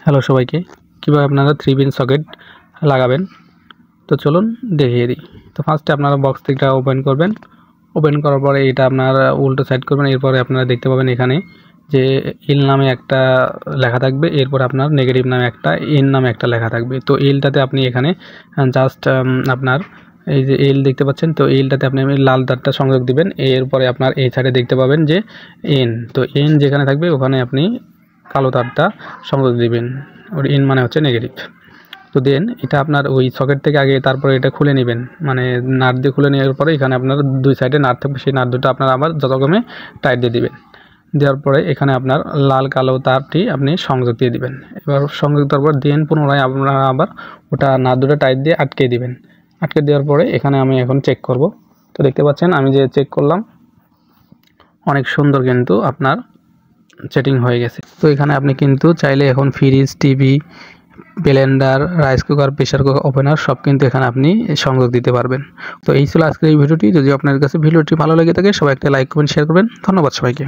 Hello সবাইকে, কীভাবে আপনারা 3 পিন সকেট লাগাবেন তো চলুন দেখিয়ে দিই। তো ফার্স্টে আপনারা বক্স থেকে ওপেন করবেন। ওপেন করার পরে এটা আপনার উল্টো সাইড করবেন। এরপরে আপনারা দেখতে পাবেন এখানে যে এল নামে একটা লেখা থাকবে, এরপর আপনার নেগেটিভ নামে একটা, এন নামে একটা লেখা থাকবে। তো এলটাতে আপনি এখানে জাস্ট আপনার এই যে এল দেখতে পাচ্ছেন, তো এলটাতে আপনি লাল তারটা সংযোগ দিবেন। এরপরে আপনার এই সাইডে দেখতে পাবেন যে এন, তো এন যেখানে থাকবে ওখানে আপনি কালো তারটা সংযোগ দিবেন। ওর এন মানে হচ্ছে নেগেটিভ। তো দেন এটা আপনার ওই সকেট থেকে আগে তারপরে এটা খুলে নেবেন, মানে নাট দিয়ে খুলে নেওয়ার পরে এখানে আপনার দুই সাইডে নাট থাকবে, সেই নাট দুটো আপনার আবার যথাক্রমে টাইট দিয়ে দিবেন। দেওয়ার পরে এখানে আপনার লাল কালো তারটি আপনি সংযোগ দিয়ে দিবেন। এবার সংযোগ দেওয়ার পর দেন পুনরায় আপনারা আবার ওটা নাট দুটো টাইট দিয়ে আটকে দিবেন। আটকে দেওয়ার পরে এখানে আমি এখন চেক করব। তো দেখতে পাচ্ছেন আমি যে চেক করলাম অনেক সুন্দর কিন্তু আপনার সেটিং হয়ে গেছে। তো এখানে আপনি কিন্তু চাইলে এখন fridge, TV, blender, rice cooker, pressure cooker, ওভেনার সব কিন্তু এখানে আপনি সংযোগ দিতে পারবেন। তো এই ছিল আজকের এই ভিডিওটি। যদি আপনার কাছে ভিডিওটি ভালো লেগে থাকে সবাই একটা লাইক, কমেন্ট, শেয়ার করবেন। ধন্যবাদ সবাইকে।